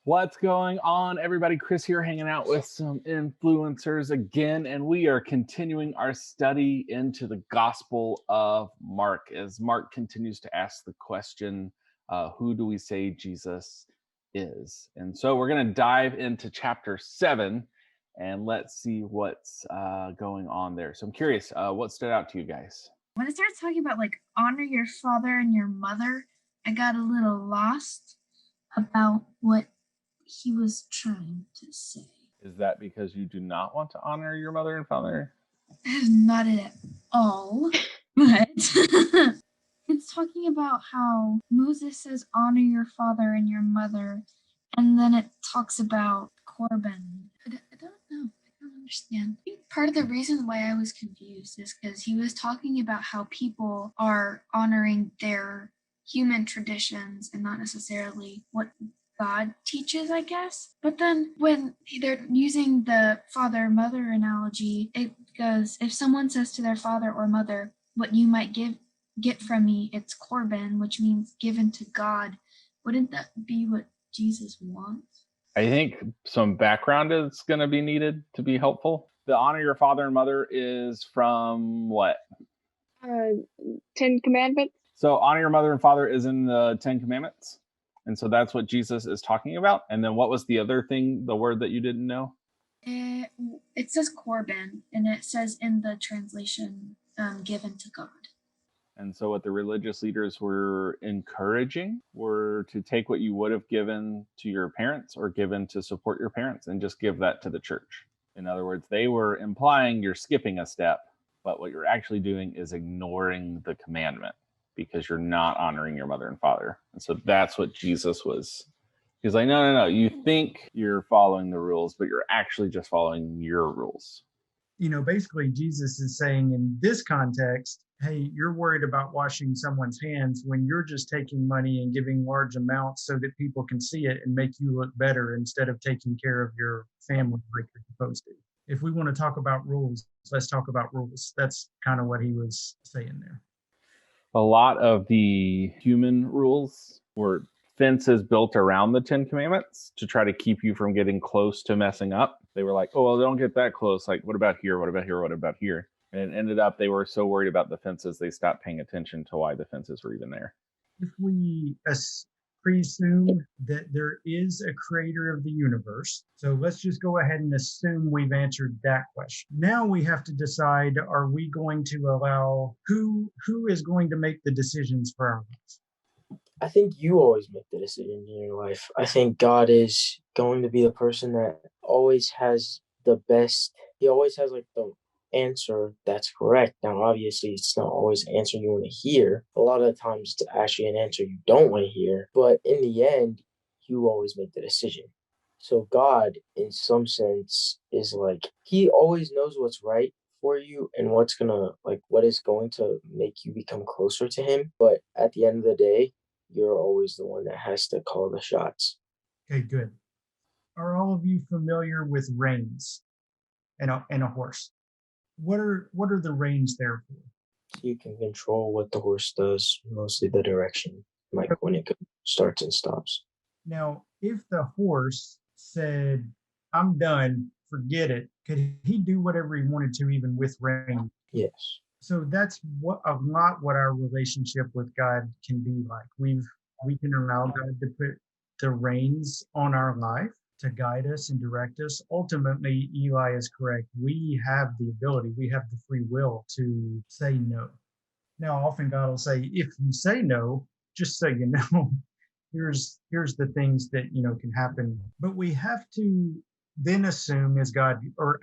What's going on, everybody? Chris here, hanging out with some influencers again, and we are continuing our study into the Gospel of Mark as Mark continues to ask the question, who do we say Jesus is? And so we're going to dive into chapter 7 and let's see what's going on there. So I'm curious, what stood out to you guys? When it starts talking about like honor your father and your mother, I got a little lost about what he was trying to say. Is that because you do not want to honor your mother and father? Not at all, but it's talking about how Moses says honor your father and your mother, and then it talks about Corbin. I don't know. I don't understand. I think part of the reason why I was confused is because he was talking about how people are honoring their human traditions and not necessarily what God teaches, I guess. But then when they're using the father mother analogy, it goes, if someone says to their father or mother, what you might get from me, it's Corban, which means given to God. Wouldn't that be what Jesus wants? I think some background is going to be needed to be helpful. The honor your father and mother is from what? Uh, 10 Commandments. So honor your mother and father is in the 10 Commandments. And so that's what Jesus is talking about. And then what was the other thing, the word that you didn't know? It says Corban, and it says in the translation, given to God. And so what the religious leaders were encouraging were to take what you would have given to your parents or given to support your parents and just give that to the church. In other words, they were implying you're skipping a step, but what you're actually doing is ignoring the commandment because you're not honoring your mother and father. And so that's what Jesus was. He's like, no. You think you're following the rules, but you're actually just following your rules. Basically Jesus is saying in this context, hey, you're worried about washing someone's hands when you're just taking money and giving large amounts so that people can see it and make you look better instead of taking care of your family like you're supposed to. If we want to talk about rules, let's talk about rules. That's kind of what he was saying there. A lot of the human rules were fences built around the 10 Commandments to try to keep you from getting close to messing up. They were like, oh, well, don't get that close. Like, what about here? What about here? What about here? And it ended up they were so worried about the fences, they stopped paying attention to why the fences were even there. If we presume that there is a creator of the universe, so let's just go ahead and assume we've answered that question. Now we have to decide, are we going to allow who is going to make the decisions for our lives? I think you always make the decision in your life. I think God is going to be the person that always has the best. He always has like the answer that's correct. Now, obviously, it's not always an answer you want to hear. A lot of the times, it's actually an answer you don't want to hear. But in the end, you always make the decision. So God, in some sense, is like, he always knows what's right for you and what is going to make you become closer to him. But at the end of the day, you're always the one that has to call the shots. Okay, good. Are all of you familiar with reins and a horse? What are the reins there for? So you can control what the horse does, mostly the direction, like when it starts and stops. Now, if the horse said, I'm done, forget it, could he do whatever he wanted to even with reins? Yes. So that's what our relationship with God can be like. We can allow God to put the reins on our life to guide us and direct us. Ultimately, Eli is correct. We have the ability, we have the free will to say no. Now, often God will say, if you say no, just so you know, here's the things that can happen. But we have to then assume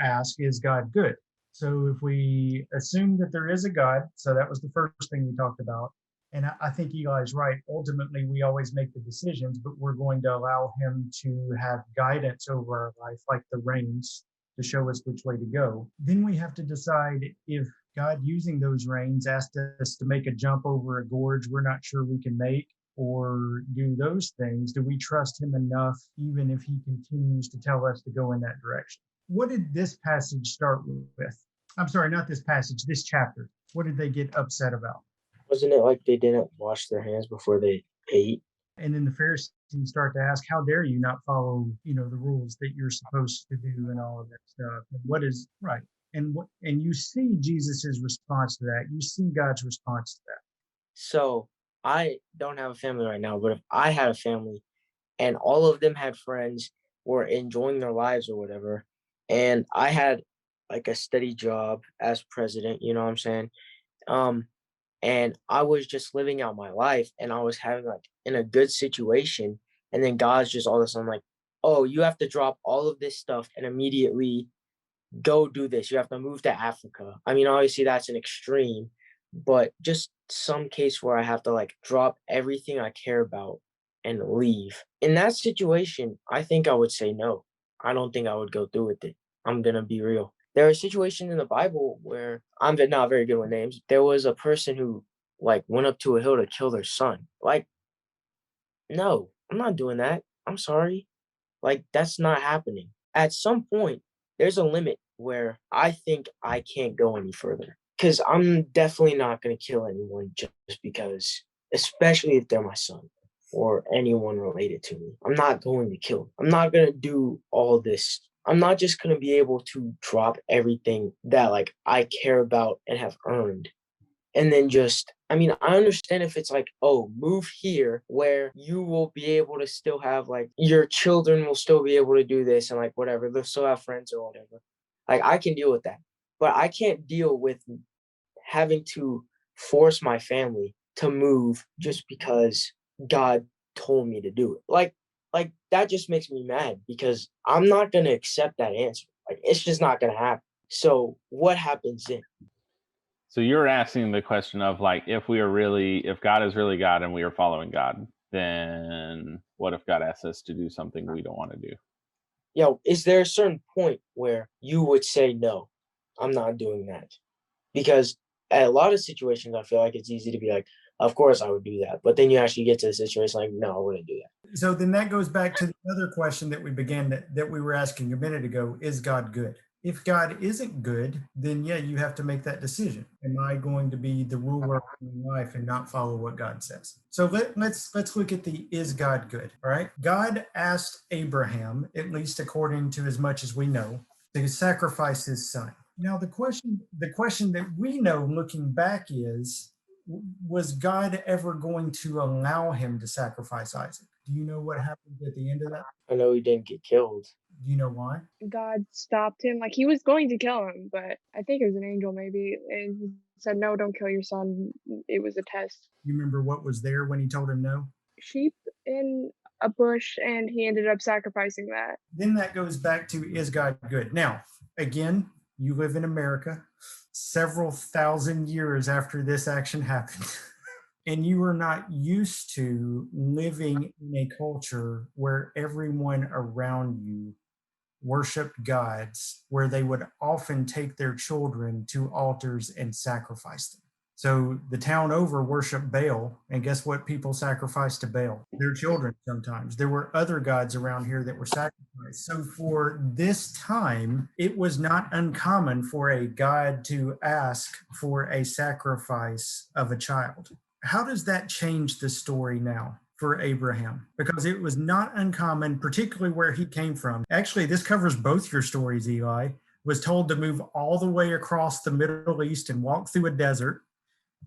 ask, is God good? So if we assume that there is a God, so that was the first thing we talked about. And I think Eli's right. Ultimately, we always make the decisions, but we're going to allow him to have guidance over our life, like the reins, to show us which way to go. Then we have to decide if God, using those reins, asked us to make a jump over a gorge we're not sure we can make, or do those things. Do we trust him enough, even if he continues to tell us to go in that direction? What did this passage start with? I'm sorry, not this passage, this chapter. What did they get upset about? Wasn't it like they didn't wash their hands before they ate? And then the Pharisees start to ask, how dare you not follow, the rules that you're supposed to do and all of that stuff. And what is right? And you see Jesus's response to that. You see God's response to that. So I don't have a family right now, but if I had a family and all of them had friends, were enjoying their lives or whatever, and I had like a steady job as president, you know what I'm saying? Um, and I was just living out my life and I was having like in a good situation. And then God's just all of a sudden like, oh, you have to drop all of this stuff and immediately go do this. You have to move to Africa. I mean, obviously that's an extreme, but just some case where I have to like drop everything I care about and leave. In that situation, I think I would say no. I don't think I would go through with it. I'm going to be real. There are situations in the Bible where I'm not very good with names. There was a person who like went up to a hill to kill their son. Like, no, I'm not doing that. I'm sorry. Like, that's not happening. At some point, there's a limit where I think I can't go any further. Because I'm definitely not going to kill anyone just because, especially if they're my son or anyone related to me. I'm not going to kill them. I'm not going to do all this. I'm not just going to be able to drop everything that like I care about and have earned and then just, I mean, I understand if it's like, oh, move here where you will be able to still have like your children will still be able to do this and like whatever, they'll still have friends or whatever. Like I can deal with that. But I can't deal with having to force my family to move just because God told me to do it. Like that just makes me mad because I'm not gonna accept that answer. Like it's just not gonna happen. So what happens then? So you're asking the question of like, if God is really God and we are following God, then what if God asks us to do something we don't want to do? Is there a certain point where you would say, no, I'm not doing that? Because at a lot of situations, I feel like it's easy to be like, of course I would do that. But then you actually get to the situation like, no, I wouldn't do that. So then that goes back to the other question that we were asking a minute ago, is God good? If God isn't good, then yeah, you have to make that decision. Am I going to be the ruler of my life and not follow what God says? So let's look at the is God good, all right? God asked Abraham, at least according to as much as we know, to sacrifice his son. Now the question that we know looking back is, was God ever going to allow him to sacrifice Isaac? Do you know what happened at the end of that? I know he didn't get killed. Do you know why? God stopped him. Like he was going to kill him, but I think it was an angel maybe, and he said, "No, don't kill your son. It was a test." You remember what was there when he told him no? Sheep in a bush, and he ended up sacrificing that. Then that goes back to, is God good? Now, again, you live in America several thousand years after this action happened. And you are not used to living in a culture where everyone around you worshiped gods, where they would often take their children to altars and sacrifice them. So the town over worshiped Baal, and guess what people sacrificed to Baal? Their children sometimes. There were other gods around here that were sacrificed. So for this time, it was not uncommon for a god to ask for a sacrifice of a child. How does that change the story now for Abraham? Because it was not uncommon, particularly where he came from. Actually, this covers both your stories, Eli. Was told to move all the way across the Middle East and walk through a desert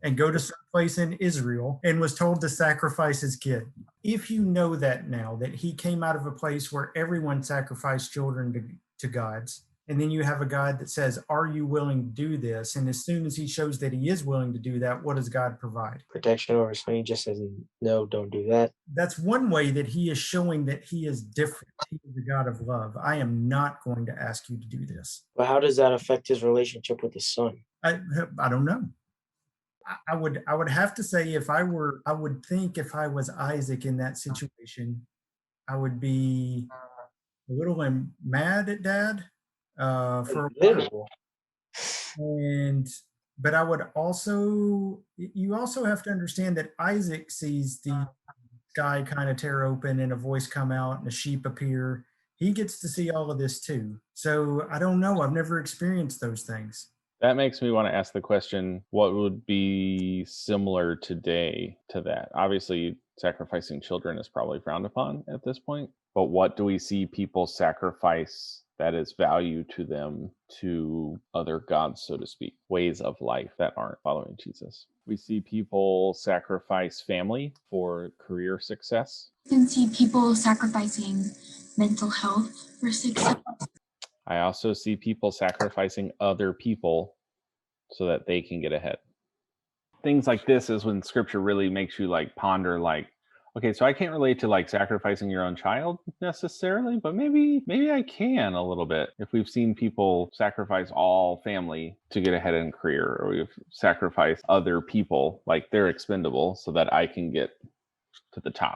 and go to some place in Israel, and was told to sacrifice his kid. If you know that now, that he came out of a place where everyone sacrificed children to gods, and then you have a God that says, are you willing to do this? And as soon as he shows that he is willing to do that, what does God provide? Protection over something. He just says, no, don't do that. That's one way that he is showing that he is different. He is the God of love. I am not going to ask you to do this. But how does that affect his relationship with his son? I don't know. I would have to say I would think if I was Isaac in that situation, I would be a little mad at dad for a while. But I would also, you also have to understand that Isaac sees the sky kind of tear open and a voice come out and a sheep appear. He gets to see all of this too. So I don't know. I've never experienced those things. That makes me want to ask the question, what would be similar today to that? Obviously, sacrificing children is probably frowned upon at this point. But what do we see people sacrifice that is value to them, to other gods, so to speak, ways of life that aren't following Jesus? We see people sacrifice family for career success. You can see people sacrificing mental health for success. I also see people sacrificing other people so that they can get ahead. Things like this is when scripture really makes you like ponder, like, okay, so I can't relate to like sacrificing your own child necessarily, but maybe I can a little bit. If we've seen people sacrifice all family to get ahead in career, or we've sacrificed other people, like they're expendable so that I can get to the top.